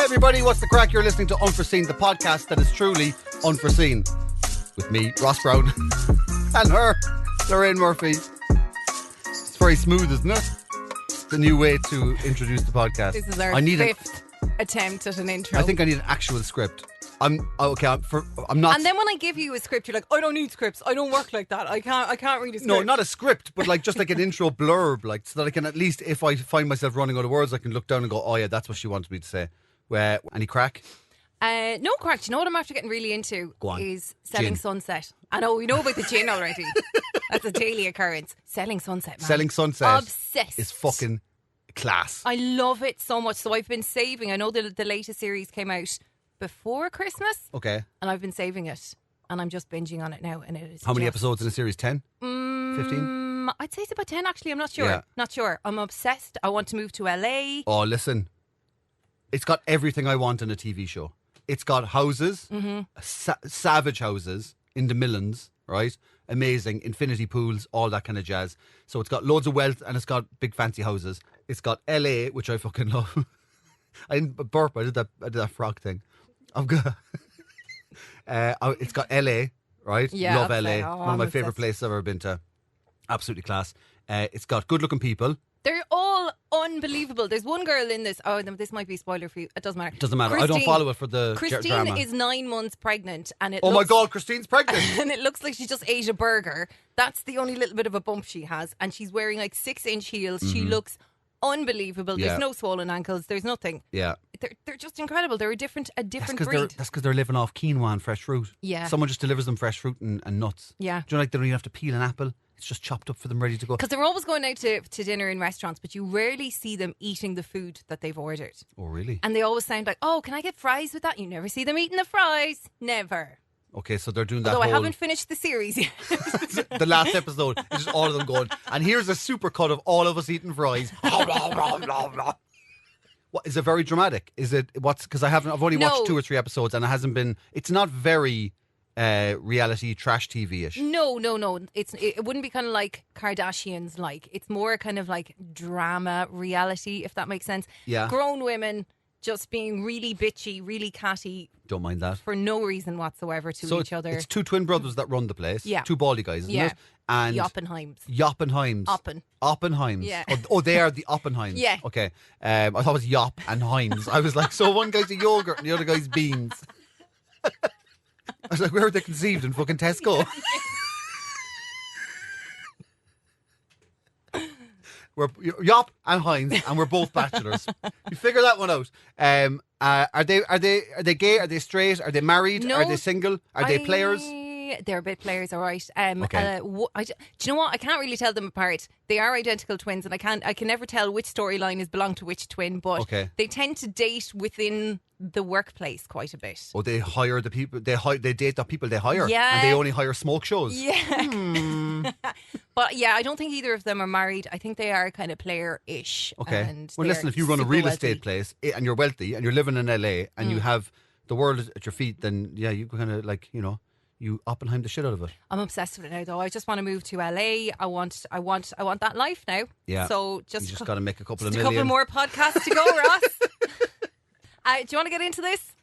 everybody, what's the crack? You're listening to Unforeseen, the podcast that is truly unforeseen. With me, Ross Browne, and her, Lorraine Murphy. It's very smooth, isn't it? The new way to introduce the podcast. This is our fifth attempt at an intro. I think I need an actual script. I'm not. And then when I give you a script, you're like, I don't need scripts. I don't work like that. I can't read a script. No, not a script, but like just like an intro blurb, like so that I can at least, if I find myself running out of words, I can look down and go, oh yeah, that's what she wanted me to say. Any crack? No crack. Do you know what I'm after getting really into? Go on. Is selling Gin. Sunset. I know, we know about the gin already. That's a daily occurrence. Selling Sunset, man. Selling Sunset. Obsessed. Is fucking class. I love it so much. So I've been saving. I know the latest series came out before Christmas. Okay. And I've been saving it. And I'm just binging on it now. And it is How many episodes in a series? 10? 15? I'd say it's about 10 actually. I'm not sure. Yeah. Not sure. I'm obsessed. I want to move to LA. Oh, listen. It's got everything I want in a TV show. It's got houses, savage houses in the millions, right? Amazing, infinity pools, all that kind of jazz. So it's got loads of wealth and it's got big fancy houses. It's got LA, which I fucking love. I didn't burp. I did that frog thing. I'm good. It's got LA, right? Yeah, love LA. Oh, One of my favourite places I've ever been to. Absolutely class. It's got good-looking people. They're all unbelievable. There's one girl in this. Oh, this might be a spoiler for you. It doesn't matter. Doesn't matter. I don't follow it for the Christine drama. is 9 months pregnant, and it. Oh my God, Christine's pregnant, and it looks like she just ate a burger. That's the only little bit of a bump she has, and she's wearing like 6-inch heels. She looks unbelievable. There's no swollen ankles. There's nothing. Yeah, they're just incredible. They're a different breed. That's because they're living off quinoa and fresh fruit. Yeah, someone just delivers them fresh fruit and nuts. Yeah, do you know, like they don't even have to peel an apple? It's just chopped up for them, ready to go. Because they're always going out to dinner in restaurants, but you rarely see them eating the food that they've ordered. Oh, really? And they always sound like, oh, can I get fries with that? You never see them eating the fries. Never. Okay, so they're doing that. Although I haven't finished the series yet. The last episode is just all of them going, and here's a super cut of all of us eating fries. What is it? Very dramatic? Is it? Because I've only watched 2 or 3 episodes, and it's not very reality trash TV-ish. No. It wouldn't be kind of like Kardashians. It's more kind of like drama reality, if that makes sense. Yeah. Grown women just being really bitchy, really catty. Don't mind that. For no reason whatsoever to each other. It's 2 twin brothers that run the place. Yeah. 2 baldy guys, isn't it? And Oppenheims. Oppenheims. Yeah. Oh, they are the Oppenheims. Yeah. Okay. I thought it was Yop and Heims. I was like, so one guy's a yogurt and the other guy's beans. I was like, where were they conceived? In fucking Tesco? We're Yop and Heinz, and we're both bachelors. You figure that one out. Are they gay? Are they straight? Are they married? No, are they single? Are they players? They're a bit players, all right. Okay. Do you know what? I can't really tell them apart. They are identical twins, and I can never tell which storyline is belong to which twin. But they tend to date within the workplace quite a bit. Oh, they hire the people. They date the people they hire. Yeah, and they only hire smoke shows. Yeah. But yeah, I don't think either of them are married. I think they are kind of player-ish. Okay. And well, listen, if you run a real estate place and you're wealthy and you're living in LA and you have the world at your feet, then yeah, you kind of like, you know, you Oppenheim the shit out of it. I'm obsessed with it now, though. I just want to move to LA. I want that life now. Yeah. So you just got to make a couple of million. A couple more podcasts to go, Ross. Do you want to get into this?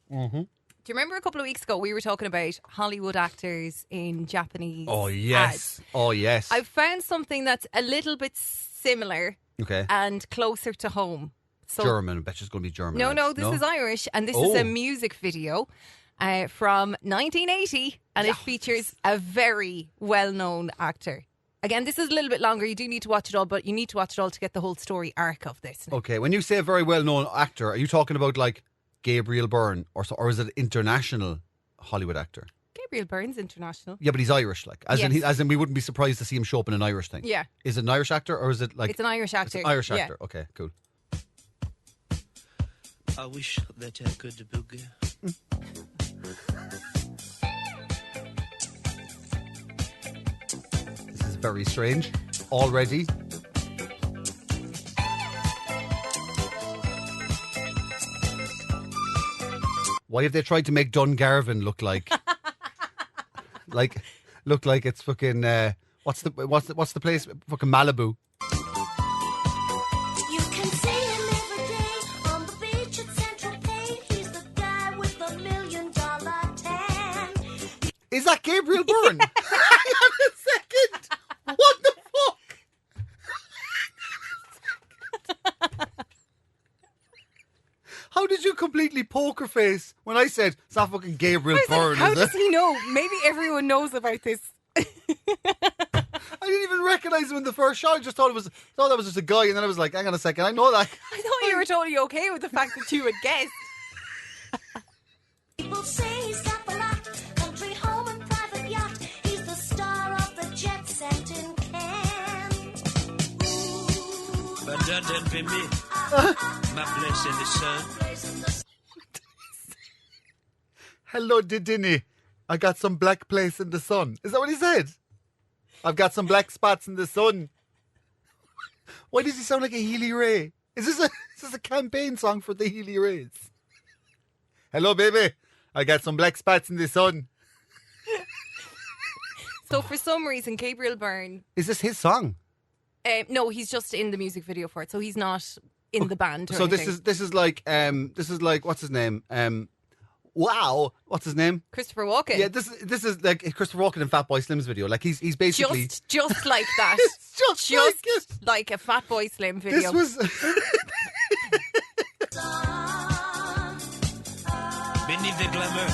Mm-hmm. Do you remember a couple of weeks ago we were talking about Hollywood actors in Japanese? Oh yes. Ads? Oh yes. I've found something that's a little bit similar. Okay. And closer to home. So, German. I bet it's going to be German. No, this is Irish, and this is a music video. From 1980, and it features a very well-known actor. Again, this is a little bit longer. You do need to watch it all, but you need to watch it all to get the whole story arc of this. Okay, when you say a very well-known actor, are you talking about like Gabriel Byrne, or is it international Hollywood actor? Gabriel Byrne's international. Yeah, but he's Irish, like as in we wouldn't be surprised to see him show up in an Irish thing. Yeah. Is it an Irish actor or is it like? It's an Irish actor. It's an Irish actor. Yeah. Okay, cool. I wish that I could boogie. This is very strange already. Why have they tried to make Dungarvan look like look like it's fucking what's the place, fucking Malibu? Is that Gabriel Byrne? Hang on a second. What the fuck? How did you completely poker face when I said it's not fucking Gabriel Byrne, How is does it? he know? Maybe everyone knows about this. I didn't even recognise him in the first shot. I just thought that was just a guy, and then I was like, hang on a second, I know that. I thought you were totally okay with the fact that you had guessed. People say he's got the lot, country home and private yacht. He's the star of the jet set in Cannes. But that don't be me. My place in the sun. Hello, Didini. I got some black place in the sun. Is that what he said? I've got some black spots in the sun. Why does he sound like a Healy Ray? Is this a campaign song for the Healy Rays? Hello, baby. I got some black spots in the sun. So for some reason, Gabriel Byrne, Is this his song? no, he's just in the music video for it, so he's not in the band. Or So anything. this is like what's his name? Wow, what's his name? Christopher Walken. Yeah, this is like Christopher Walken in Fatboy Slim's video. Like he's basically just like that. It's just like it. like a Fatboy Slim video. This was Beneath the glamour,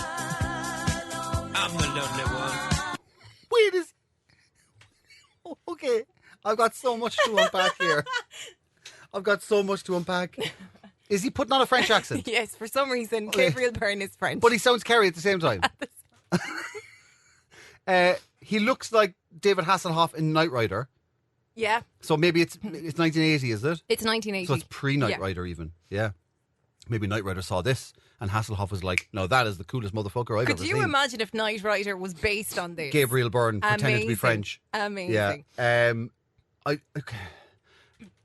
I'm the lonely one. wait is okay. I've got so much to unpack here. I've got so much to unpack. Is he putting on a French accent? Yes, for some reason, Gabriel Byrne is French. But he sounds Kerry at the same time. He looks like David Hasselhoff in Knight Rider. yeah, So maybe it's 1980, is it? it's 1980. So it's pre-Knight Yeah. Rider even. Yeah. Maybe Knight Rider saw this and Hasselhoff was like, no, that is the coolest motherfucker I've Could ever you seen. imagine if Knight Rider was based on this? Gabriel Byrne pretending to be Amazing. French. Amazing. Yeah. Okay.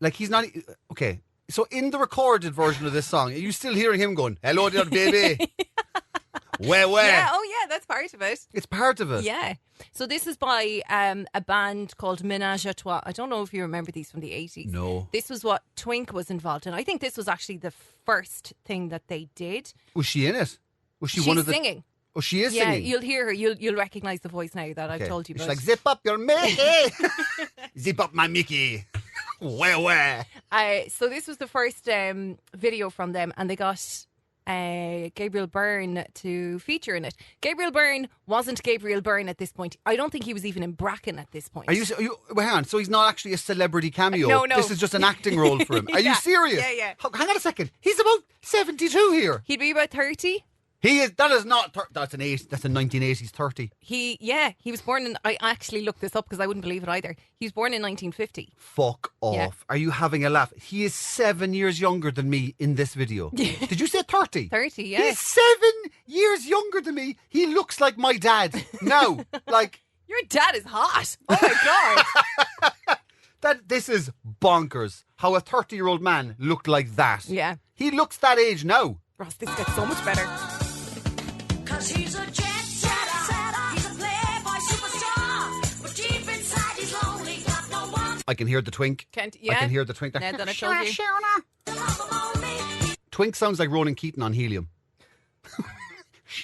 Like he's not okay. So in the recorded version of this song, are you still hearing him going, "Hello there, baby"? Where? Yeah, oh yeah, that's part of it. It's part of it. Yeah. So this is by a band called Ménage à Trois. I don't know if you remember these from the 80s. No. This was what Twink was involved in. I think this was actually the first thing that they did. Was she in it? Was she She's one of the? singing. Oh, she is Yeah, singing. you'll hear her. You'll recognise the voice now that Okay. I've told you She's about. like, zip up your Mickey, zip up my Mickey. Where? So this was the first video from them, and they got Gabriel Byrne to feature in it. Gabriel Byrne wasn't Gabriel Byrne at this point. I don't think he was even in Bracken at this point. Are you? Well, hang on. So he's not actually a celebrity cameo. No. This is just an acting role for him. Are you Yeah. serious? Yeah. Hang on a second. He's about 72 here. He'd be about 30. He is. That is not. That's a 1980s 30. He was born in. I actually looked this up because I wouldn't believe it either. He was born in 1950. Fuck off. Yeah. Are you having a laugh? He is 7 years younger than me in this video. Did you say 30? 30, yeah. He's 7 years younger than me. He looks like my dad. No, like Your dad is hot. Oh my god. this is bonkers. How a 30-year-old man looked like that. Yeah. He looks that age now. Ross, this gets so much better. 'Cause he's a jet setter. He's a playboy superstar. But deep inside he's lonely, got no one I can hear the twink. Yeah. I can hear the twink there. Now that I told you. to love him only. Twink sounds like Ronan Keaton on helium.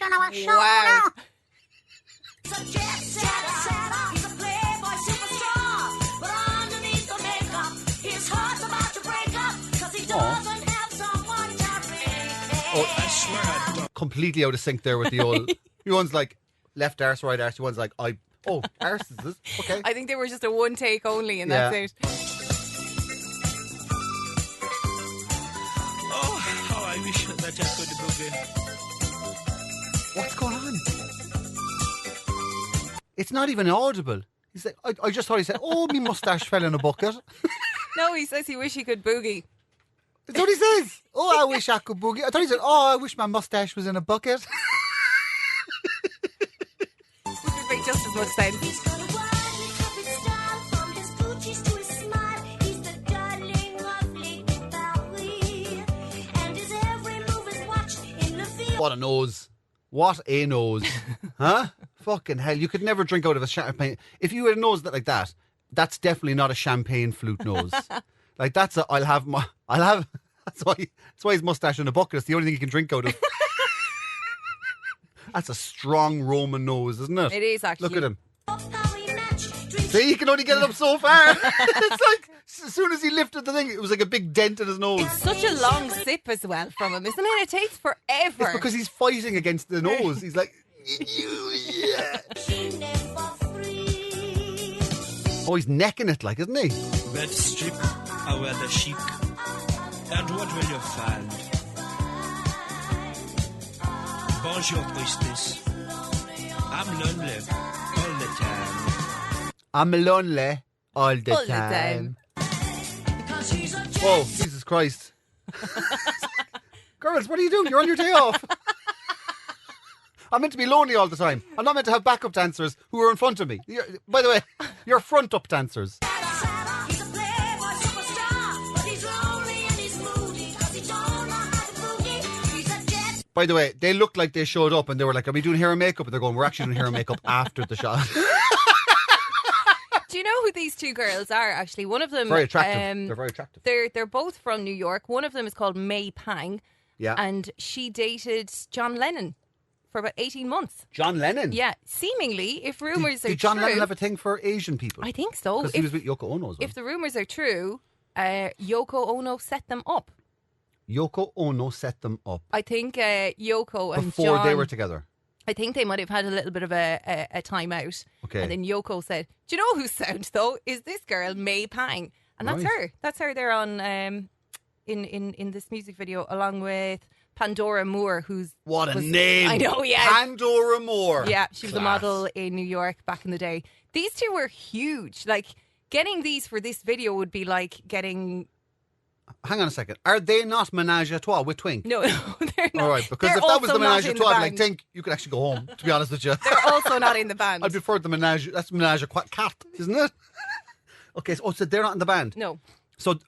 Wow. He's a jet setter. He's a playboy superstar. But underneath the makeup, his heart's about to break up. 'Cause he doesn't have someone to relate. I swear I don't. Completely out of sync there with the old. One's like left arse, right arse. One's like arse is this? Okay. I think they were just a one take only, and Yeah. that's it. Oh, how I wish that I could boogie. What's going on? It's not even audible. He's like, I just thought he said, "Oh, me mustache fell in a bucket." No, he says he wish he could boogie. That's what he says. Oh, I wish I could boogie. I thought he said, "Oh, I wish my mustache was in a bucket." Would make just as much sense. He's got a wildly covered style, from his Gucci's to his smile. He's the darling of Lady Bowie, and his every move is watched in the field. What a nose. What a nose. Huh? Fucking hell. You could never drink out of a champagne. If you had a nose like that, that's definitely not a champagne flute nose. Like that's that's why his mustache in a bucket is the only thing he can drink out of. That's a strong Roman nose, isn't it? It is actually. Look at him. How we match, dreams See, he can only get it up so far. It's like, as soon as he lifted the thing, it was like a big dent in his nose. It's such a long sip as well from him, isn't it? It takes forever. It's because he's fighting against the nose. He's like, yeah. she never free. Oh, he's necking it, like, isn't he? Red strip, I wear the chic. And what will you find? Bonjour, Christus. I'm lonely all the time. I'm lonely all the All the time. Because he's a jet. Whoa, Jesus Christ. Girls, what are you doing? You're on your day off. I'm meant to be lonely all the time. I'm not meant to have backup dancers who are in front of me. By the way, you're front-up dancers. He's a playboy superstar, but he's lonely and he's moody 'cause he don't know how to boogie. He's a jet. By the way, they looked like they showed up and they were like, are we doing hair and makeup? And they're going, we're actually doing hair and makeup after the shot. Do you know who these two girls are? Actually, one of them. Very attractive. They're very attractive. They're both from New York. One of them is called May Pang, Yeah. and she dated John Lennon for about 18 months. John Lennon. Yeah, seemingly, if rumors are Did John true, Lennon have a thing for Asian people? I think so. Because he was with Yoko Ono as well. If the rumors are true, Yoko Ono set them up. Yoko Ono set them up I think Yoko and before John, they were together. I think they might have had a little bit of a time out. Okay. And then Yoko said, "Do you know whose sound though is this girl May Pang?" And that's Right. her. That's her. They're on in this music video along with Pandora Moore, who's What a was- name. I know, yeah. Pandora Moore. Yeah, she was a Class. model in New York back in the day. These two were huge. Like getting these for this video would be like getting Hang on a second. Are they not menage a trois with Twink? no, they're not. All right, because They're if that was also the not menage a in trois, the I'd be like, band. Tink, you could actually go home, to be honest with you. They're also not in the band. I prefer the menage. That's menage a cat, isn't it? Okay, so they're not in the band. No. So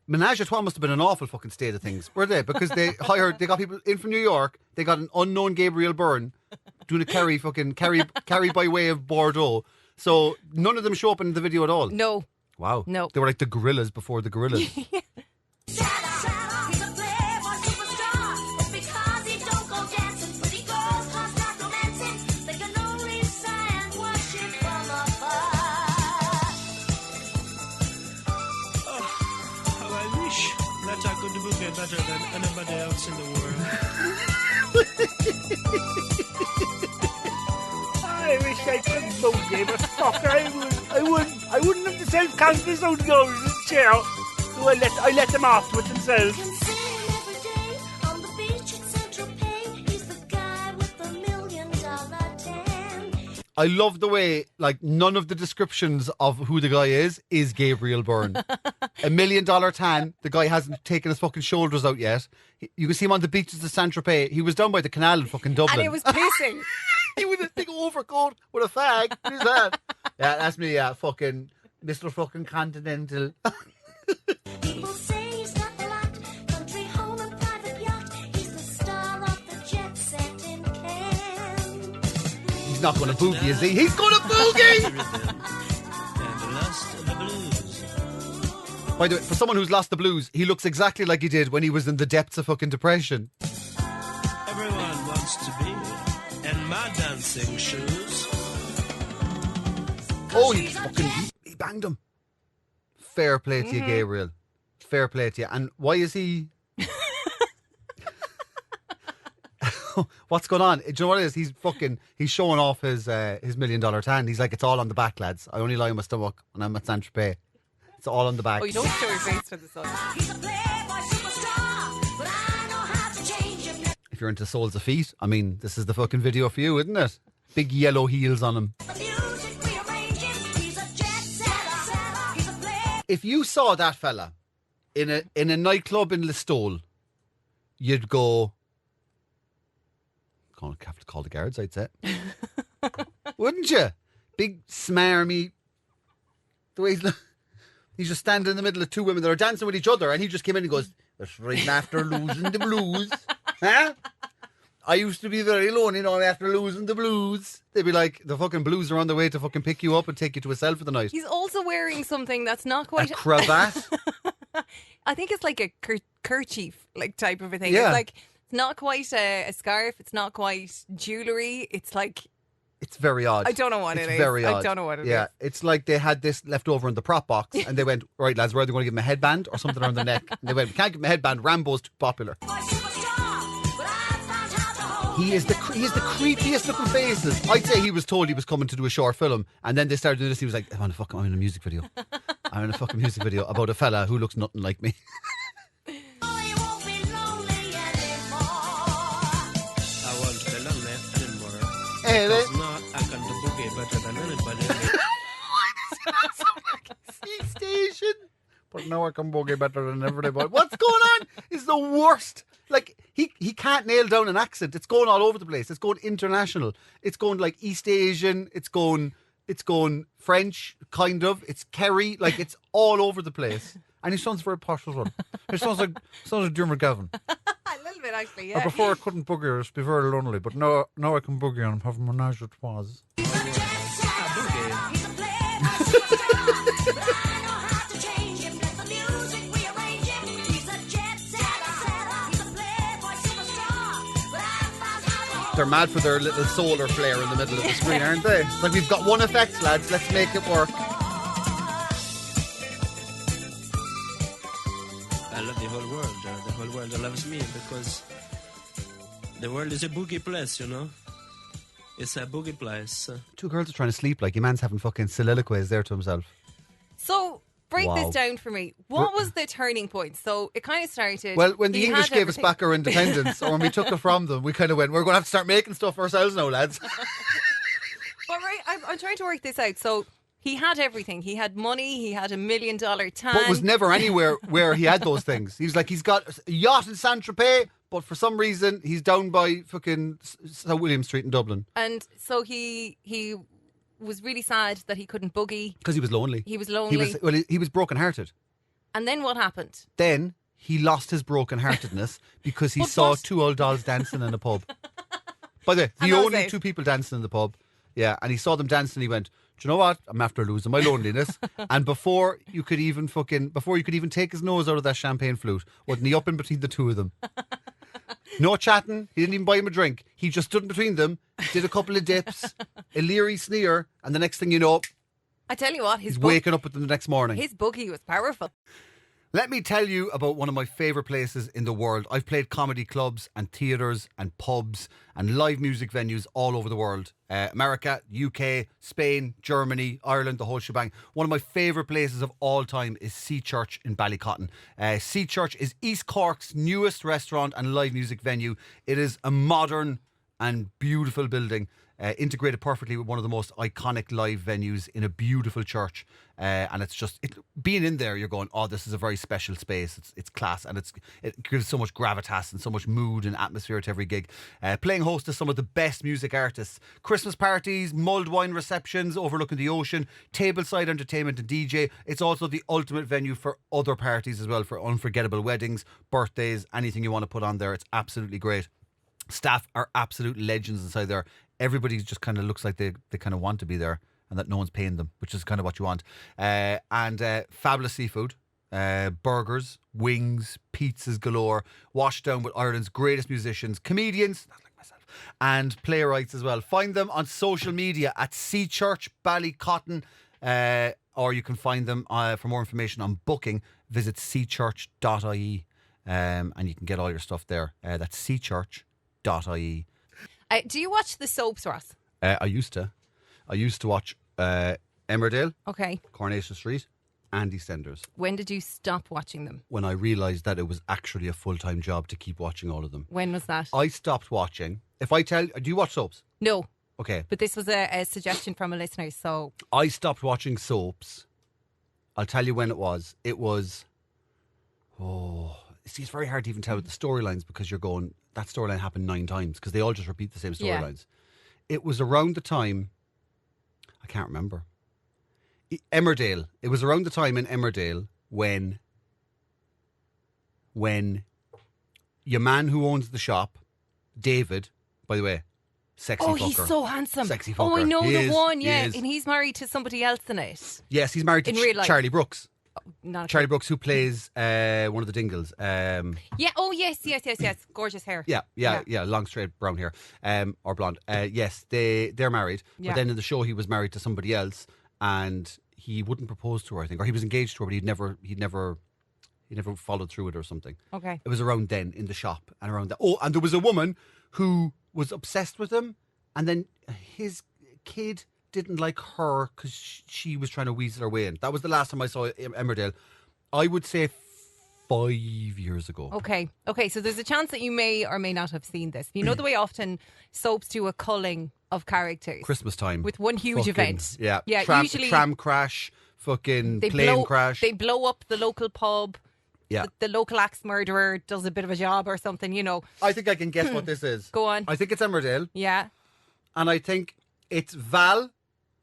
menage a trois must have been an awful fucking state of things, were they? Because they got people in from New York. They got an unknown Gabriel Byrne doing a carry by way of Bordeaux. So none of them show up in the video at all. No. Wow. No. They were like the gorillas before the gorillas. He's a playboy superstar, but because he don't go dancing, pretty girls can't start romancing. They can only sigh and worship from afar. How I wish that I could boogie better than anybody else in the world. I wish I could boogie, but fuck, I wouldn't have the self-confidence out of those in the chair. So I let them off with themselves. Can see him every day on the beach at Saint-Tropez. He's the guy with the $1 million tan. I love the way, like, none of the descriptions of who the guy is Gabriel Byrne. $1 million tan. The guy hasn't taken his fucking shoulders out yet. You can see him on the beaches of Saint-Tropez. He was down by the canal in fucking Dublin. And it was pissing. He with a big overcoat with a fag. Who's that? Yeah, that's me, fucking Mr. fucking Continental. People say he's got the lot, country home and private yacht. He's the star of the jet set in Cannes. He's not going to boogie, is he? He's going to boogie! And lost the blues. By the way, for someone who's lost the blues, he looks exactly like he did when he was in the depths of fucking depression. Everyone wants to be in my dancing shoes. Oh, he banged him. Fair play to you, Gabriel. Fair play to you. And why is he... What's going on? Do you know what it is? He's showing off his $1 million tan. He's like, it's all on the back, lads. I only lie on my stomach when I'm at Saint-Tropez. It's all on the back. Oh, you don't show your face for the sun. He's a playboy superstar, but I know how to change him. If you're into soles of feet, I mean, this is the fucking video for you, isn't it? Big yellow heels on him. The music rearranges. He's a jet setter. He's a playboy. If you saw that fella in a nightclub in Listowel, you'd go... have to call the guards, I'd say. Wouldn't you? Big smarmy. The way he's just standing in the middle of two women that are dancing with each other, and he just came in and goes, "That's right after losing the blues." Huh? I used to be very lonely now after losing the blues. They'd be like, the fucking blues are on the way to fucking pick you up and take you to a cell for the night. He's also wearing something that's not A quite. cravat. I think it's like a kerchief, like type of a thing. Yeah. It's like It's not quite a scarf. It's not quite jewellery. It's like, It's very odd. I don't know what it's it is. very odd. I don't know what it is. Yeah, it's like they had this left over in the prop box and they went, right, lads, we're either going to give him a headband or something around the neck. And they went, we can't give him a headband. Rambo's too popular. He is the creepiest looking faces. I'd say he was told he was coming to do a short film, and then they started doing this. He was like, I'm in a music video. I'm in a fucking music video about a fella who looks nothing like me. I won't be lonely anymore. Hey, Because now I can do boogie better than anybody. Sea station. But now I can boogie better than everybody. What's going on? It's the worst. Like, he can't nail down an accent. It's going all over the place. It's going international. It's going like East Asian. It's going French, kind of. It's Kerry. Like, it's all over the place. And he sounds very posh as well. He sounds like Dermot Gavin. A little bit, actually, I yeah. before I couldn't boogie, I used to be very lonely. But now I can boogie and I'm having menage a trois. They're mad for their little solar flare in the middle of the screen, aren't they? It's like, we've got one effect, lads. Let's make it work. I love the whole world. The whole world loves me because the world is a boogie place, you know? It's a boogie place. Two girls are trying to sleep like your man's having fucking soliloquies there to himself. So, break Wow. this down for me. What was the turning point? So, it kind of started... Well, when the he English had gave us everything. back our independence, or when we took it from them, we kind of went, we're going to have to start making stuff ourselves now, lads. But right, I'm trying to work this out. So, he had everything. He had money. He had $1 million tan. But was never anywhere where he had those things. He's like, he's got a yacht in Saint-Tropez, but for some reason, he's down by fucking St. William Street in Dublin. And so he was really sad that he couldn't boogie. Because he was lonely. He was lonely. He was broken-hearted. And then what happened? Then he lost his broken-heartedness because he But saw what? two old dolls dancing in a pub. By the way, And the that was only it. two people dancing in the pub. Yeah, and he saw them dancing and he went, do you know what? I'm after losing my loneliness. And before you could even take his nose out of that champagne flute, wasn't he up in between the two of them? No chatting. He didn't even buy him a drink. He just stood in between them, did a couple of dips, a leery sneer, and the next thing you know, I tell you what, he's waking up with them the next morning. his boogie was powerful. Let me tell you about one of my favourite places in the world. I've played comedy clubs and theatres and pubs and live music venues all over the world. America, UK, Spain, Germany, Ireland, the whole shebang. One of my favourite places of all time is Sea Church in Ballycotton. Sea Church is East Cork's newest restaurant and live music venue. It is a modern and beautiful building. Integrated perfectly with one of the most iconic live venues in a beautiful church. And it's just, being in there, you're going, oh, this is a very special space. It's class, and it gives so much gravitas and so much mood and atmosphere to every gig. Playing host to some of the best music artists. Christmas parties, mulled wine receptions overlooking the ocean, tableside entertainment and DJ. It's also the ultimate venue for other parties as well, for unforgettable weddings, birthdays, anything you want to put on there. It's absolutely great. Staff are absolute legends inside there. Everybody just kind of looks like they kind of want to be there and that no one's paying them, which is kind of what you want. And fabulous seafood, burgers, wings, pizzas galore, washed down with Ireland's greatest musicians, comedians, not like myself, and playwrights as well. Find them on social media at Sea Church Ballycotton, or you can find them for more information on booking. Visit seachurch.ie, and you can get all your stuff there. That's seachurch.ie. Do you watch the soaps, Ross? I used to watch Emmerdale, Okay. Coronation Street, and EastEnders. When did you stop watching them? When I realised that it was actually a full-time job to keep watching all of them. When was that? I stopped watching. If I tell, do you watch soaps? No. Okay. But this was a suggestion from a listener, so... I stopped watching soaps. I'll tell you when it was. It was, see, it's very hard to even tell with the storylines because you're going, that storyline happened 9 times because they all just repeat the same storylines. Yeah. It was around the time, I can't remember. Emmerdale. It was around the time in Emmerdale when your man who owns the shop, David, by the way, sexy fucker. he's so handsome. Sexy Oh, I fucker. know He the is, one, he yeah. is. And he's married to somebody else in it. Yes, he's married to In real life. Charlie Brooks. Not a Charlie clue. Brooks, who plays one of the Dingles. Yeah. Oh yes. Gorgeous hair. Yeah, long straight brown hair, or blonde. Yes, they're married. Yeah. But then in the show, he was married to somebody else, and he wouldn't propose to her, I think, or he was engaged to her, but he'd never followed through it or something. Okay. It was around then in the shop and around that. Oh, and there was a woman who was obsessed with him, and then his kid didn't like her because she was trying to weasel her way in. That was the last time I saw Emmerdale. I would say 5 years ago. Okay. So there's a chance that you may or may not have seen this. You know the way often soaps do a culling of characters Christmas time. with one huge Fucking- event. Yeah. Yeah. Tram crash, fucking plane crash. They blow up the local pub. Yeah. The local axe murderer does a bit of a job or something. You know. I think I can guess what this is. Go on. I think it's Emmerdale, Yeah. and I think it's Val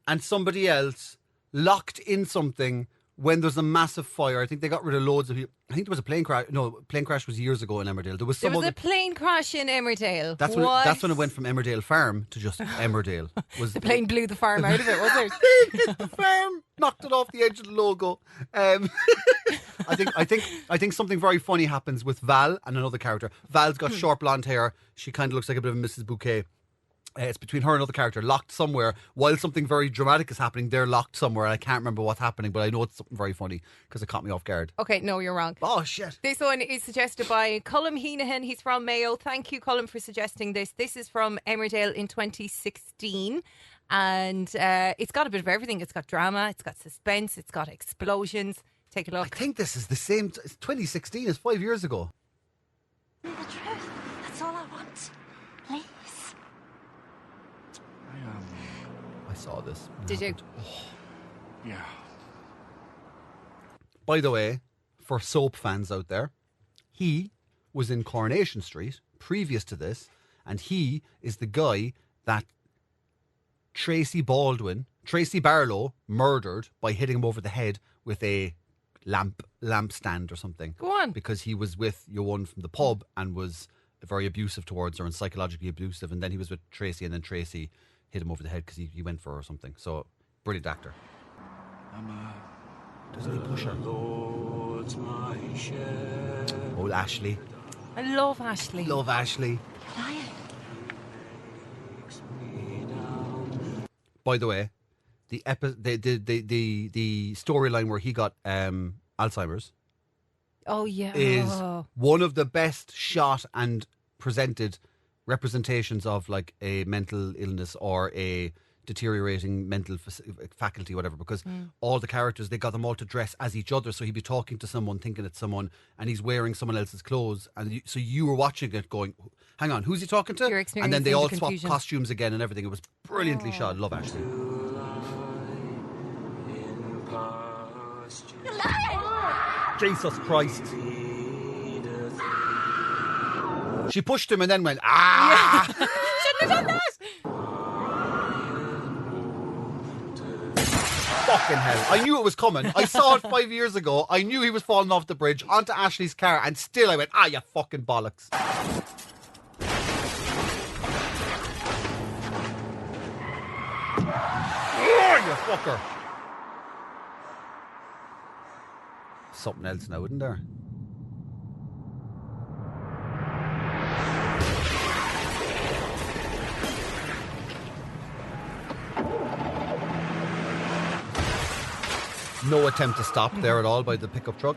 and somebody else locked in something when there's a massive fire. I think they got rid of loads of people. I think there was a plane crash. No, plane crash was years ago in Emmerdale. There was There some was other. a plane crash in Emmerdale. That's when it went from Emmerdale Farm to just Emmerdale. Was The plane blew the farm out of it, was it? hit the farm, knocked it off the edge of the logo. I think something very funny happens with Val and another character. Val's got short blonde hair. She kind of looks like a bit of a Mrs. Bouquet. It's between her and another character, locked somewhere. While something very dramatic is happening, they're locked somewhere. I can't remember what's happening, but I know it's something very funny because it caught me off guard. Okay, no, you're wrong. Oh, shit. This one is suggested by Colm Heenahan. He's from Mayo. Thank you, Colm, for suggesting this. This is from Emmerdale in 2016. And it's got a bit of everything. It's got drama, it's got suspense, it's got explosions. Take a I look. think this is the same. It's 2016. It's 5 years ago. The truth. That's all I want. Please. I saw this. Did you? Yeah. By the way, for soap fans out there, he was in Coronation Street previous to this, and he is the guy that Tracy Barlow murdered by hitting him over the head with a lamp stand or something. Go on. Because he was with your one from the pub and was very abusive towards her and psychologically abusive, and then he was with Tracy, and then Tracy hit him over the head because he went for her or something. So, brilliant actor. Doesn't he push her? Oh, Ashley. I love Ashley. Love Ashley. Lion. By the way, the storyline where he got Alzheimer's Oh, yeah. is Oh. one of the best shot and presented representations of like a mental illness or a deteriorating mental faculty, whatever, because all the characters, they got them all to dress as each other. So he'd be talking to someone, thinking it's someone, and he's wearing someone else's clothes. And so you were watching it going, hang on, who's he talking to? You're And then they experiencing all the swap confusion. costumes again and everything. It was brilliantly shot. Love Ashley. Jesus Christ. She pushed him and then went, ah! Shouldn't have done that. Fucking hell. I knew it was coming. I saw it 5 years ago. I knew he was falling off the bridge onto Ashley's car, and still I went, ah, you fucking bollocks. Oh, you fucker. Something else now, isn't there? No attempt to stop there at all by the pickup truck.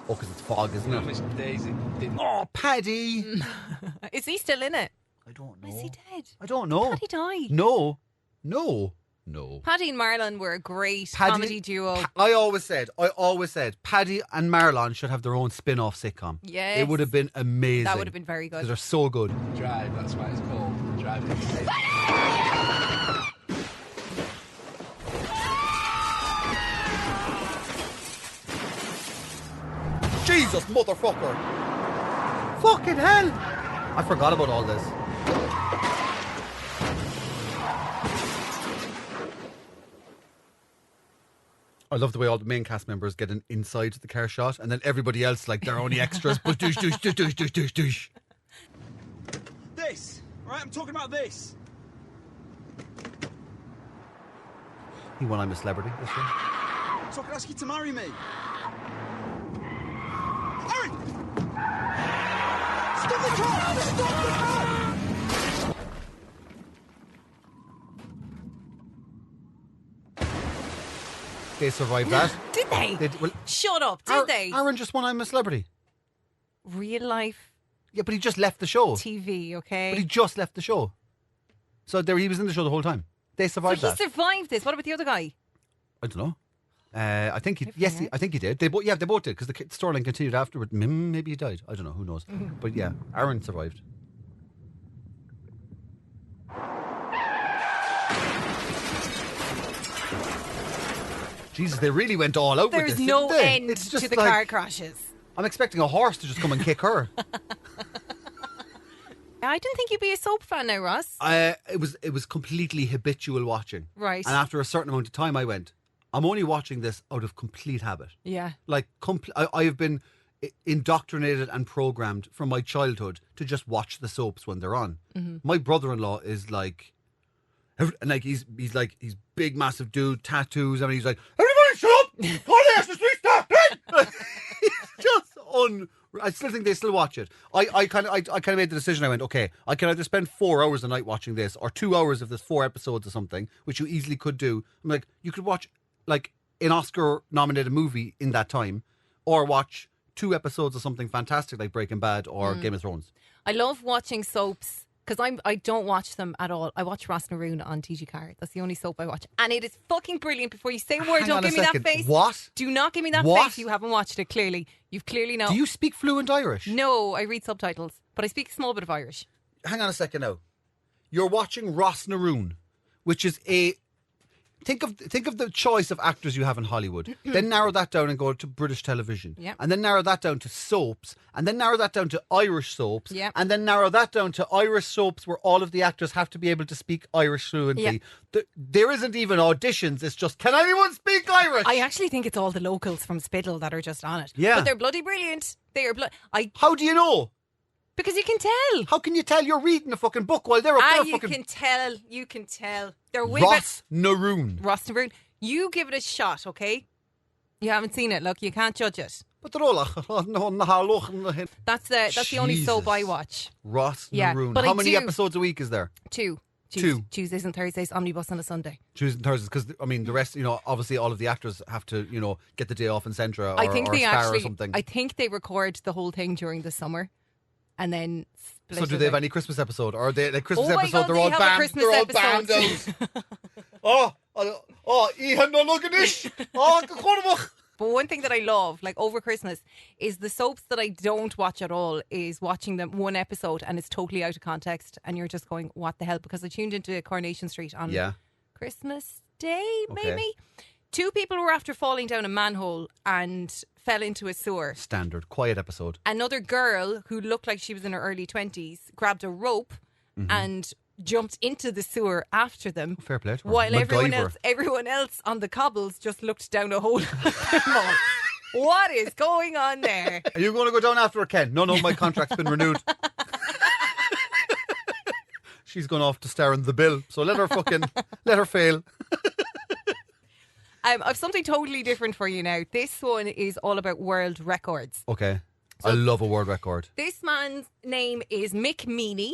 Oh, because it's fog, isn't it? Oh, Paddy! Is he still in it? I don't know. Is he dead? I don't know. Paddy died. No. Paddy and Marlon were a great Paddy- comedy duo. I always said, Paddy and Marlon should have their own spin-off sitcom. Yes. It would have been amazing. That would have been very Because good. they're so good. Drive, that's why it's called. Drive it. Jesus, motherfucker. Fucking hell. I forgot about all this. I love the way all the main cast members get an inside the car shot, and then everybody else, like, they're only extras. But douche, douche, douche, douche, douche, douche, douche. This, right? I'm talking about this. He won I'm a Celebrity this year. So I could ask you to marry me. Aaron! Stop the car! Stop the car! They survived that. Did they? Well, Shut up. Did they? Aaron just won I'm a Celebrity. Real life Yeah, but he just left the show. TV, okay? But he just left the show. So he was in the show the whole time. They survived So he that. survived this. What about the other guy? I don't know. I think he did. They both did because the storyline continued afterward. Maybe he died. I don't know. Who knows? But yeah, Aaron survived. Jesus, they really went all out with There's this. no didn't they? end It's just to the like, car crashes. I'm expecting a horse to just come and kick her. I didn't think you'd be a soap fan now, Ross. It was completely habitual watching. Right. And after a certain amount of time, I went, I'm only watching this out of complete habit. Yeah. Like, I have been indoctrinated and programmed from my childhood to just watch the soaps when they're on. Mm-hmm. My brother-in-law is like, he's big, massive dude, tattoos. I mean, he's like, everybody shut up! All the extras, please stop! He's just I still think they still watch it. I kind of made the decision. I went, okay, I can either spend 4 hours a night watching this, or 2 hours if there's 4 episodes or something, which you easily could do. I'm like, you could watch like an Oscar-nominated movie in that time, or watch 2 episodes of something fantastic like Breaking Bad or Game of Thrones. I love watching soaps because I don't watch them at all. I watch Ross Naroon on TG Car. That's the only soap I watch. And it is fucking brilliant. Before you say a word, Hang don't on a give me second. that face. What? Do not give me that What? face. You haven't watched it, clearly. You've clearly not. Do you speak fluent Irish? No, I read subtitles. But I speak a small bit of Irish. Hang on a second now. You're watching Ross Naroon, which is a... Think of the choice of actors you have in Hollywood. Then narrow that down and go to British television. Yep. And then narrow that down to soaps. And then narrow that down to Irish soaps. Yep. And then narrow that down to Irish soaps where all of the actors have to be able to speak Irish fluently. Yep. There isn't even auditions. It's just, can anyone speak Irish? I actually think it's all the locals from Spiddle that are just on it. Yeah. But they're bloody brilliant. They are How do you know? because you can tell. How can you tell you're reading a fucking book while they're up there You fucking... can tell. You can tell. They're way Ross Naroon. Ross Naroon. You give it a shot, okay? You haven't seen it. Look, you can't judge it. But they're all That's the only soap I watch. Ross Yeah, Naroon. but How I many do- episodes a week is there? Two. Tuesdays and Thursdays, omnibus on a Sunday. Tuesdays and Thursdays, because I mean the rest, obviously all of the actors have to, get the day off in Centra or, I think or they Star actually. or something. I think they record the whole thing during the summer, and then. So do they have any Christmas episode, or are they like Christmas Oh my episode? God, They're they all have a banned. Christmas They're all episode. banned out. Ian, no look at this. But one thing that I love, like over Christmas, is the soaps that I don't watch at all is watching them one episode and it's totally out of context and you're just going, what the hell? Because I tuned into Coronation Street on Christmas Day, maybe. Okay. 2 people were after falling down a manhole and fell into a sewer. Standard quiet episode. Another girl who looked like she was in her early 20s grabbed a rope and jumped into the sewer after them. Fair play to her. While MacGyver. everyone else on the cobbles just looked down a hole. What is going on there? Are you going to go down after her, Ken? No, my contract's been renewed. She's gone off to star in The Bill, so let her fail. I've something totally different for you now. This one is all about world records. Okay. I love a world record. This man's name is Mick Meaney.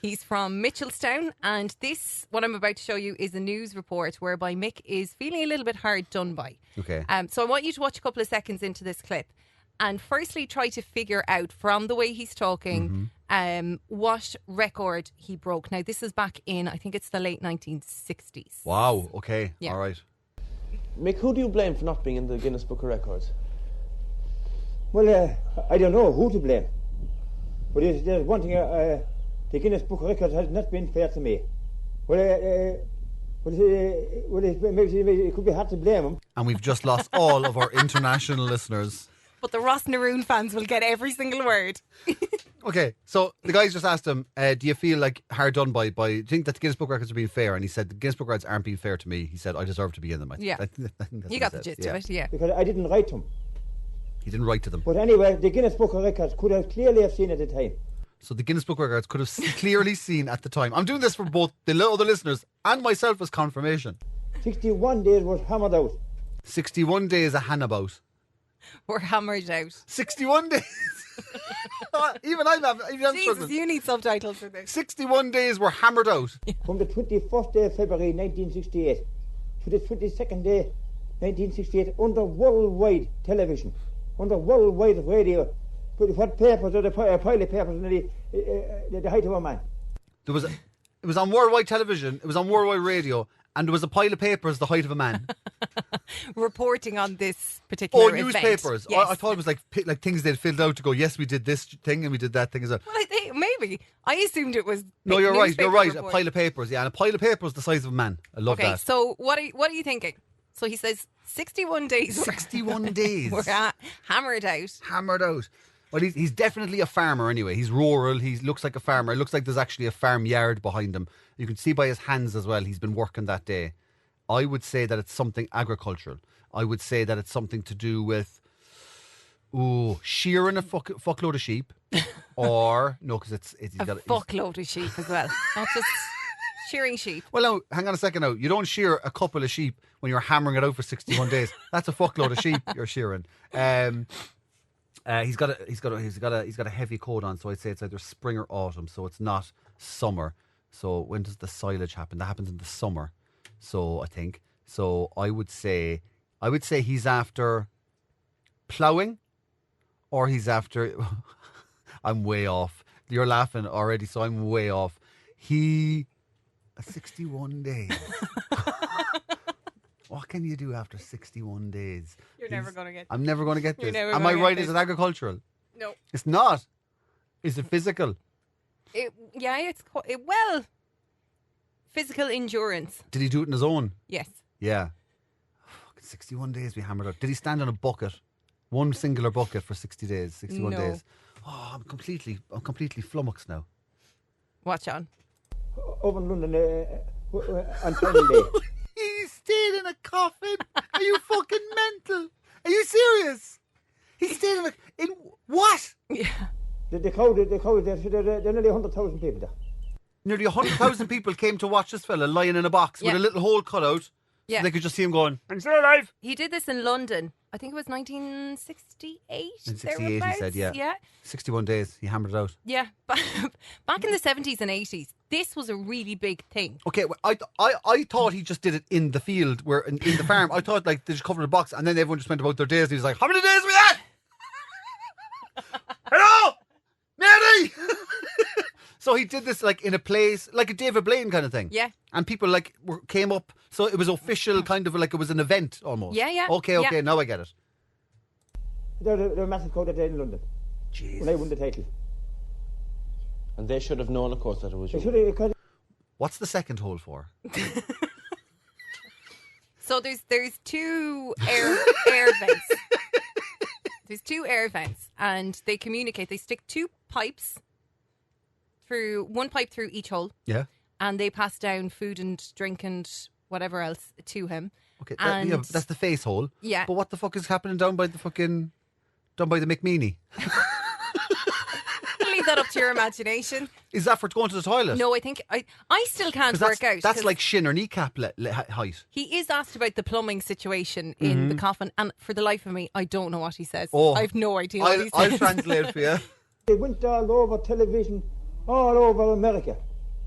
He's from Mitchelstown, and this, what I'm about to show you, is a news report whereby Mick is feeling a little bit hard done by. Okay. So I want you to watch a couple of seconds into this clip and firstly try to figure out from the way he's talking what record he broke. Now, this is back in, I think it's the late 1960s. Wow. Okay. Yeah. All right. Mick, who do you blame for not being in the Guinness Book of Records? Well, I don't know who to blame. But there's one thing, the Guinness Book of Records has not been fair to me. It could be hard to blame them. And we've just lost all of our international listeners. But the Ross Naroon fans will get every single word. Okay, so the guys just asked him, do you feel like hard done by, do you think that the Guinness Book Records are being fair? And he said, the Guinness Book Records aren't being fair to me. He said, I deserve to be in them. Yeah. I think that's what You he got the said. gist of it, yeah. Because I didn't write them. He didn't write to them. But anyway, the Guinness Book of Records could have clearly have seen at the time. So the Guinness Book Records could have clearly seen at the time. I'm doing this for both the other listeners and myself as confirmation. 61 days was hammered out. 61 days a hannabout. We're hammered out. 61 days. Even I'm Jesus, struggling. you need subtitles for this. 61 days were hammered out. From the 21st day of February 1968 to the 22nd day 1968 under worldwide television, under worldwide radio. What papers are the pile of papers in the height of a man? It was on worldwide television, it was on worldwide radio, and there was a pile of papers the height of a man. Reporting on this particular event. Newspapers. Yes. I thought it was like things they'd filled out to go, yes, we did this thing and we did that thing as well. Well, I think maybe. I assumed it was. No, you're right. You're right. report. A pile of papers. Yeah, and a pile of papers the size of a man. I love Okay, that. so what are you thinking? So he says 61 days. 61 days. We're hammered out. Hammered out. Well, he's definitely a farmer anyway. He's rural. He looks like a farmer. It looks like there's actually a farmyard behind him. You can see by his hands as well. He's been working that day. I would say that it's something agricultural. I would say that it's something to do with shearing a fuckload of sheep, or no, because it's A fuckload of sheep as well, not just shearing sheep. Well, no, hang on a second now. You don't shear a couple of sheep when you're hammering it out for 61 days. That's a fuckload of sheep you're shearing. He's got a heavy coat on, so I'd say it's either spring or autumn, so it's not summer. So when does the silage happen? That happens in the summer. So I think. So I would say he's after ploughing, or he's after. I'm way off. You're laughing already, so I'm way off. 61 days. What can you do after 61 days? You're never going to get. I'm never going to get You're this. never Am gonna I get right? this. Is it agricultural? No. It's not. Is it physical? Well, physical endurance. Did he do it on his own? Yes. Yeah. 61 days we hammered out. Did he stand on a bucket? One singular bucket for 60 days, 61 No. days. Oh, I'm completely flummoxed now. Watch on. Over in London on final day. He stayed in a coffin. Are you fucking mental? Are you serious? He stayed in what? Yeah. The crowd, there are nearly 100,000 people there. Nearly 100,000 people came to watch this fella lying in a box with Yeah. a little hole cut out. Yeah. So they could just see him going. I'm still alive. He did this in London. I think it was 1968. In 68, he thereabouts. said, yeah. Yeah. 61 days, he hammered it out. Yeah. Back in the 70s and 80s, this was a really big thing. Okay, well, I thought he just did it in the field, where in the farm. I thought like they just covered a box, and then everyone just went about their days. And he was like, "How many days are we at? Hello, Mary." So he did this like in a place, like a David Blaine kind of thing. Yeah. And people like came up, so it was official, kind of like it was an event almost. Yeah, yeah. Okay, Yeah. now I get it. There were a massive crowd that day in London when I won the title. And they should have known, of course, that it was They you. should have, because What's the second hole for? So there's two air vents. There's two air vents, and they communicate. They stick two pipes one pipe through each hole, Yeah. and they pass down food and drink and whatever else to him. Okay, And that's the face hole. Yeah. But what the fuck is happening down by the McMeany? Leave that up to your imagination. Is that for going to the toilet? No, I think I still can't 'Cause work out. That's 'cause like shin or kneecap height. he is asked about the plumbing situation in the coffin, and for the life of me, I don't know what he says. Oh, I have no idea what he I'll says. translate for you. they went all over television, all over America,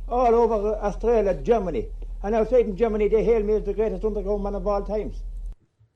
all over Australia, Germany. And outside in Germany, they hail me as the greatest underground man of all times.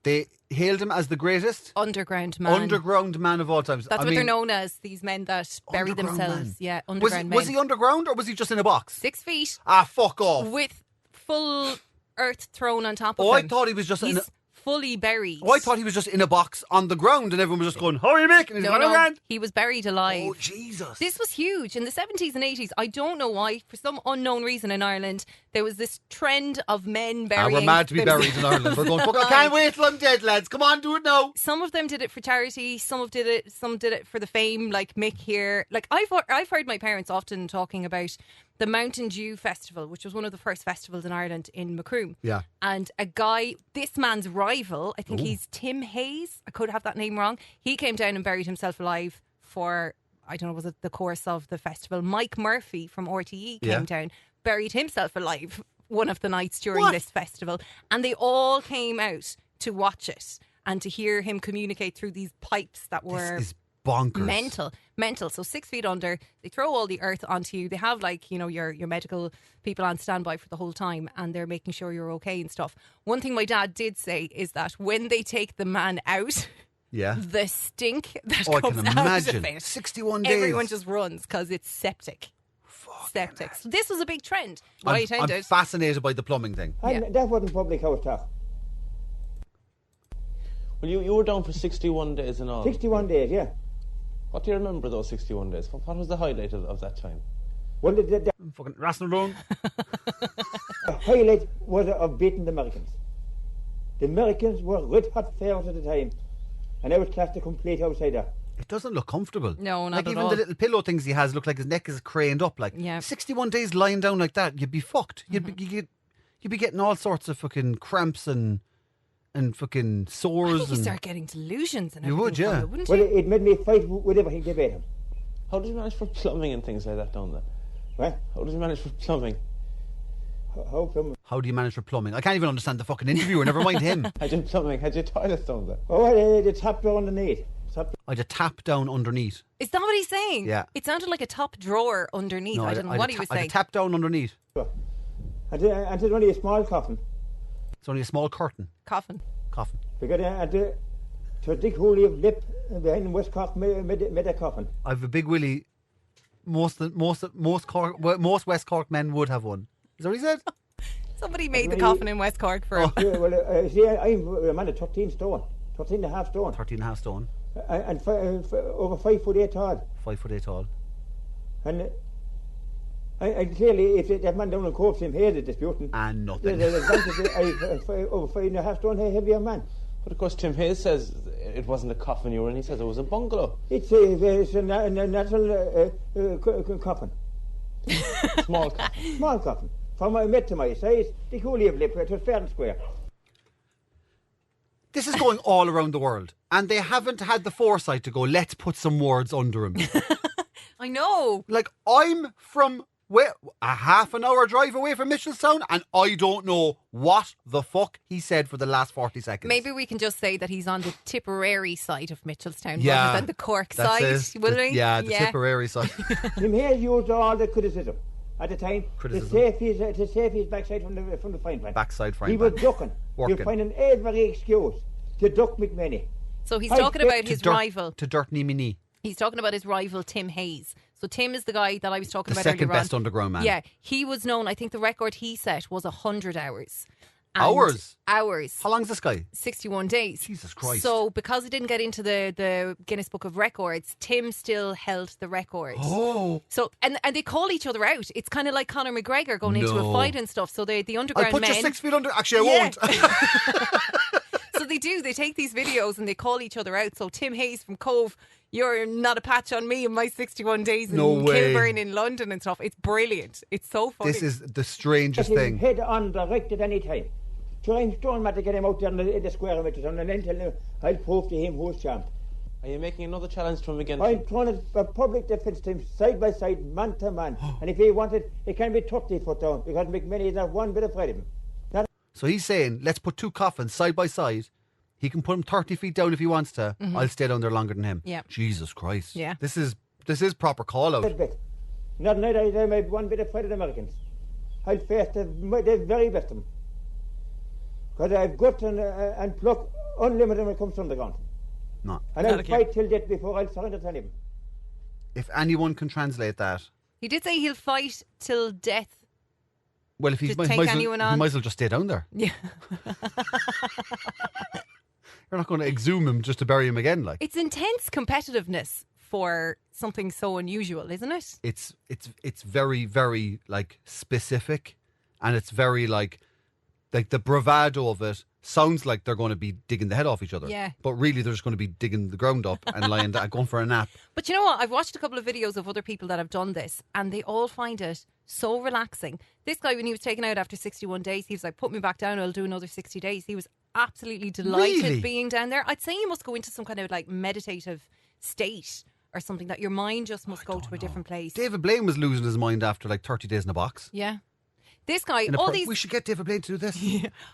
They hailed him as the greatest Underground man. underground man of all times. That's what they're known as, these men that bury Underground themselves. man. Yeah, underground men. Was he underground or was he just in a box? 6 feet Ah, fuck off. with full earth thrown on top of Oh, him. I thought he was just He's in a... fully buried. Oh, I thought he was just in a box on the ground and everyone was just going, how are you making? And he's No, going, no, "Oh, he was buried alive. oh, Jesus. This was huge in the 70s and 80s. I don't know why. For some unknown reason in Ireland, there was this trend of men burying. we're mad to be buried in Ireland. We're going, fuck, I can't wait till I'm dead, lads. Come on, do it now. Some of them did it for charity. Some did it for the fame, like Mick here. Like I've heard my parents often talking about the Mountain Dew Festival, which was one of the first festivals in Ireland in Macroom. Yeah. And a guy, this man's rival, I think he's Tim Hayes. I could have that name wrong. He came down and buried himself alive for, I don't know, was it the course of the festival? Mike Murphy from RTE came Yeah. down, buried himself alive one of the nights during this festival, and they all came out to watch it and to hear him communicate through these pipes that were This is bonkers. mental. So 6 feet under, they throw all the earth onto you. They have your medical people on standby for the whole time, and they're making sure you're okay and stuff. One thing my dad did say is that when they take the man out, Yeah. the stink that I comes can out imagine. of it, 61 days. everyone just runs because it's septic. Septic. So this was a big trend. I'm I attended. fascinated by the plumbing thing. And that wasn't public house talk. Well, you were down for 61 days in all. 61 days, yeah. What do you remember those 61 days? What was the highlight of that time? Well, the Fucking wrestling around. highlight was of beating the Americans. The Americans were red hot favorites at the time, and I was classed a complete outsider. It doesn't look comfortable. No, not like at even all. the little pillow things he has look like his neck is craned up. Like 61 days lying down like that, you'd be fucked. You'd be getting all sorts of fucking cramps and fucking I sores. think you and start getting delusions and You everything would, yeah. from it, wouldn't Well, you? it made me fight with everything they made him. How did you manage for plumbing and things like that down there? Right? How did you manage for plumbing? How come? How do you manage for plumbing? I can't even understand the fucking interviewer. Never mind him. Had you plumbing? Had you toilets down there? Oh, the top door underneath. I had a tap down underneath. Is that what he's saying? Yeah. It sounded like a top drawer underneath. I don't know what he was I had saying. a tap down underneath. And there's only a small coffin. It's only a small curtain. Coffin. Coffin. Because to a big hole of lip behind West Cork made a coffin. I have a big willy. Most West Cork men would have one. Is that what he said? Somebody made the coffin in West Cork for him. Yeah, well, see, I'm a man of 13 stone. 13 and a half stone. 13 and a half stone. And over 5 foot 8 tall. 5 foot 8 tall. And I clearly, if that man down in Cove Tim hated disputing, And nothing. the advantage over 5 and a half stone heavier man. But of course, Tim Hayes says it wasn't a coffin you were in. He says it was a bungalow. It's a natural coffin. Small coffin. Small coffin. From my mate to my size, the whole of lip, it was fair and square. This is going all around the world. And they haven't had the foresight to go, let's put some words under him. I know. Like, I'm from a half an hour drive away from Mitchelstown, and I don't know what the fuck he said for the last 40 seconds. Maybe we can just say that he's on the Tipperary side of Mitchelstown Yeah, rather than the Cork that's side, it. will we? Yeah, the Tipperary side. Him here used all the criticism at the time Criticism. to save his backside from the fine pan. Backside frying He pan. was ducking. Working. You're finding every excuse to duck McManny. So he's I talking bet about to his Dirt- rival. To Dirt Knee Me Knee. He's talking about his rival, Tim Hayes. So Tim is the guy that I was talking The about second earlier on. best underground man. Yeah, he was known, I think the record he set was 100 hours. And Hours? Hours. How long's this guy? 61 days. Jesus Christ. So because he didn't get into the Guinness Book of Records, Tim still held the record. Oh. So and they call each other out. It's kind of like Conor McGregor going into a No. fight and stuff. So the I'll underground put men. you 6 feet under. Actually, I Yeah. won't. So they do. They take these videos and they call each other out. So Tim Hayes from Cove, you're not a patch on me in my 61 days in No way. Kilburn in London and stuff. It's brilliant. It's so funny. This is the strangest Him thing. head on direct at any time. So I'm trying to get him out there in the square of Mitchelstown and then tell him I'll prove to him who's champ. Are you making another challenge to him again? I'm trying a public defence to him side by side, man to man. And if he wanted, it can be 30 foot down because McManny is not one bit afraid of him. Not So he's saying, let's put two coffins side by side. He can put him 30 feet down if he wants to. I'll stay down there longer than him. Yeah. Jesus Christ. Yeah. This is proper call out. a bit. Not neither time I've one bit afraid of the Americans. I'll face the very best of them. Because I've got and pluck unlimited when it comes to underground. No. And I'll fight till death before I'll surrender to him. If anyone can translate that, He did say he'll fight till death. well, if he's To take anyone on. he might as well just stay down there. Yeah. You're not going to exhume him just to bury him again, like. It's intense competitiveness for something so unusual, isn't it? It's very, very like specific, and it's very like the bravado of it sounds like they're going to be digging the head off each other. Yeah. But really, they're just going to be digging the ground up and lying down, going for a nap. But you know what? I've watched a couple of videos of other people that have done this and they all find it so relaxing. This guy, when he was taken out after 61 days, he was like, put me back down, I'll do another 60 days. He was absolutely delighted Really? being down there. I'd say you must go into some kind of like meditative state or something, that your mind just must go to a different place. David Blaine was losing his mind after like 30 days in a box. Yeah. This guy, In a all pro- these... We should get David Blaine to do this.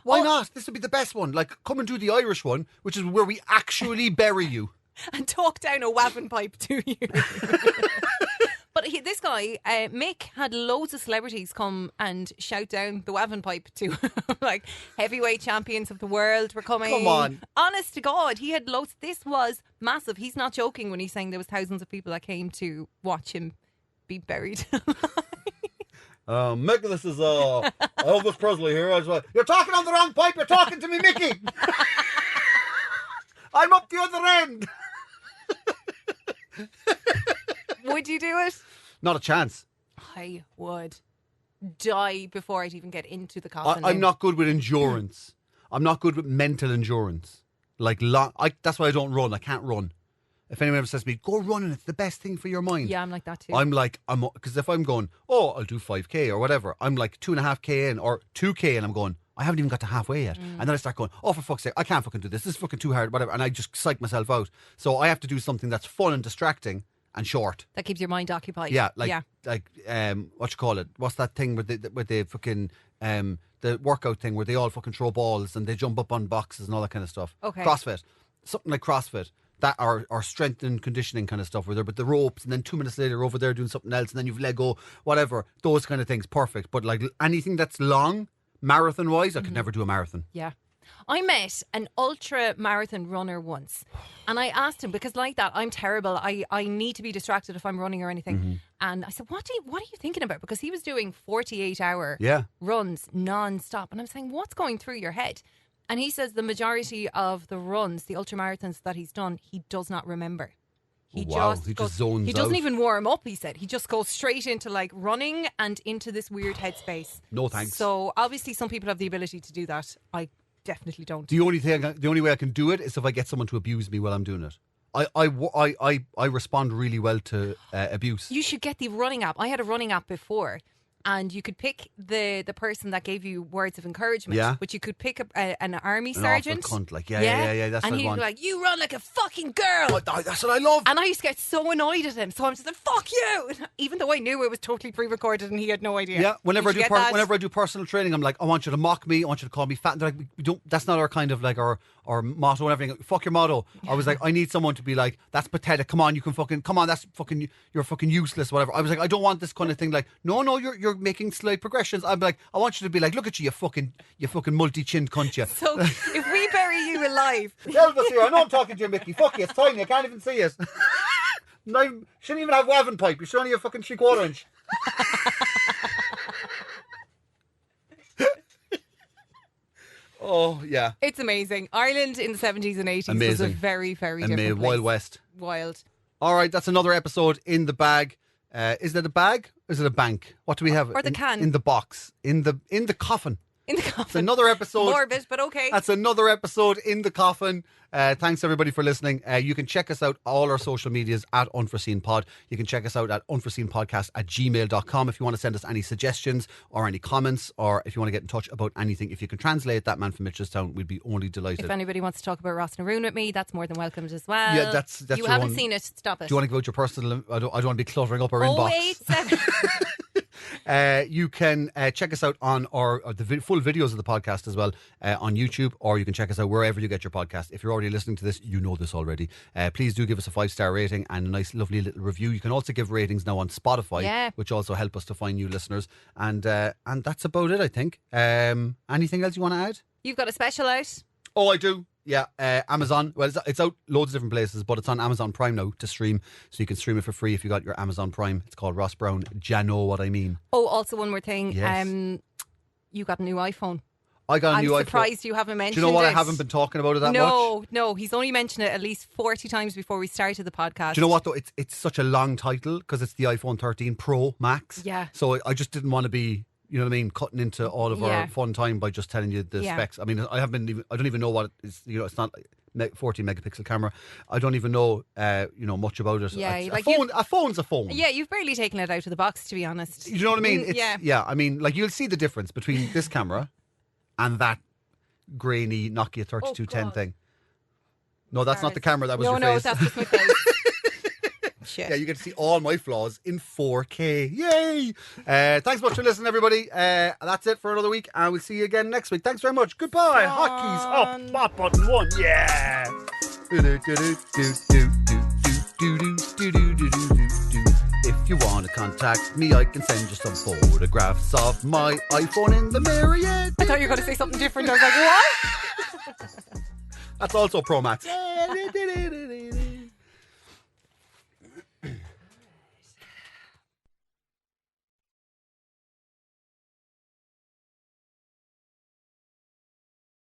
Why not? This would be the best one. Like, come and do the Irish one, which is where we actually bury you. And talk down a wavin pipe to you. But this guy, Mick, had loads of celebrities come and shout down the wavin pipe to him. Like, heavyweight champions of the world were coming. Come on. Honest to God, he had loads. This was massive. He's not joking when he's saying there was thousands of people that came to watch him be buried. Mick, this is Elvis Presley here. You're talking on the wrong pipe. You're talking to me, Mickey. I'm up the other end. Would you do it? Not a chance. I would die before I'd even get into the coffin. I'm not good with endurance. I'm not good with mental endurance. Like, that's why I don't run. I can't run. If anyone ever says to me, go running, it's the best thing for your mind. Yeah, I'm like that too. Because if I'm going, I'll do 5K or whatever, I'm like 2.5K in or 2K and I'm going, I haven't even got to halfway yet. And then I start going, for fuck's sake, I can't fucking do this. This is fucking too hard, whatever. And I just psych myself out. So I have to do something that's fun and distracting and short. That keeps your mind occupied. Yeah, like what you call it? What's that thing with the fucking the workout thing where they all fucking throw balls and they jump up on boxes and all that kind of stuff. Okay. CrossFit. Something like CrossFit. That are strength and conditioning kind of stuff where they're with the ropes and then 2 minutes later over there doing something else and then you've Lego, whatever. Those kind of things, perfect. But like anything that's long, marathon wise, I could never do a marathon. Yeah. I met an ultra marathon runner once and I asked him, because like that, I'm terrible. I need to be distracted if I'm running or anything. And I said, what are you thinking about? Because he was doing 48-hour runs non-stop. And I'm saying, what's going through your head? And he says the majority of the runs, the ultramarathons that he's done, he does not remember. He just zones He doesn't out. even warm up, he said. He just goes straight into like running and into this weird headspace. No thanks. So obviously some people have the ability to do that. I definitely don't. The only way I can do it is if I get someone to abuse me while I'm doing it. I respond really well to abuse. You should get the running app. I had a running app before. And you could pick the person that gave you words of encouragement. Yeah. But you could pick an army An sergeant. awful cunt, like, yeah, that's and what I he'd want. be like, you run like a fucking girl. That's what I love. And I used to get so annoyed at him. So I'm just like, fuck you. Even though I knew it was totally pre-recorded and he had no idea. Yeah, whenever Did you get that? whenever I do personal training, I'm like, I want you to mock me, I want you to call me fat. And they're like, we don't. That's not our kind of like our motto and everything. Fuck your motto. I was like, I need someone to be like, that's pathetic. Come on, that's fucking, you're fucking useless. Whatever. I was like, I don't want this kind of thing. Like, no, you're making slight progressions. I'm like, I want you to be like, look at you fucking multi-chinned cunt, you. So if we bury you alive. Elvis here. I know I'm talking to you, Mickey. Fuck you. It's tiny. I can't even see it. No, you shouldn't even have wavin pipe. You should only have fucking 3/4 inch. Oh, yeah. It's amazing. Ireland in the 70s and 80s was a very, very different place. Wild West. Wild. All right, that's another episode in the bag. Is it a bag? Or is it a bank? What do we have? Or the can. In the box. In the coffin. In the It's coffin. another episode. Morbid, but okay. That's another episode in the coffin. Thanks everybody for listening. You can check us out all our social medias at Unforeseen Pod. You can check us out at unforeseenpodcast@gmail.com if you want to send us any suggestions or any comments, or if you want to get in touch about anything. If you can translate That Man from Mitchelstown, we'd be only delighted. If anybody wants to talk about Ross and Arun with me, that's more than welcomed as well. Yeah, that's you your haven't one. seen it. Stop it. Do you want to give out your personal? I don't want to be cluttering up our inbox. 087. You can check us out on the full videos of the podcast as well on YouTube, or you can check us out wherever you get your podcast. If you're already listening to this, you know this already. Please do give us a 5-star rating and a nice lovely little review. You can also give ratings now on Spotify, which also help us to find new listeners. And that's about it, I think. Anything else you want to add? You've got a special out. Oh, I do. Yeah, Amazon. Well, it's out loads of different places, but it's on Amazon Prime now to stream. So you can stream it for free if you got your Amazon Prime. It's called Ross Browne. Do you know what I mean? Oh, also one more thing. Yes. You got a new iPhone. I got a new iPhone. I'm surprised you haven't mentioned it. Do you know what? I haven't been talking about it that much. No. He's only mentioned it at least 40 times before we started the podcast. Do you know what, though? It's such a long title because it's the iPhone 13 Pro Max. Yeah. So I just didn't want to be, you know what I mean, cutting into all of our fun time by just telling you the specs. I mean, I don't even know what it is. You know, it's not 14 megapixel camera. I don't even know, much about it. Yeah, a phone's a phone. Yeah, you've barely taken it out of the box, to be honest. You know what I mean? Yeah. I mean, like, you'll see the difference between this camera and that grainy Nokia 3210 thing. No, that's not the camera. That was your face. No, that's just my face. Shit. Yeah, you get to see all my flaws in 4K. Yay! Thanks much for listening, everybody. That's it for another week, and we'll see you again next week. Thanks very much. Goodbye. Hotkeys up. Bot button 1. Yeah. If you want to contact me, I can send you some photographs of my iPhone in the mirror. Yeah. I thought you were going to say something different. I was like, what? That's also Pro Max.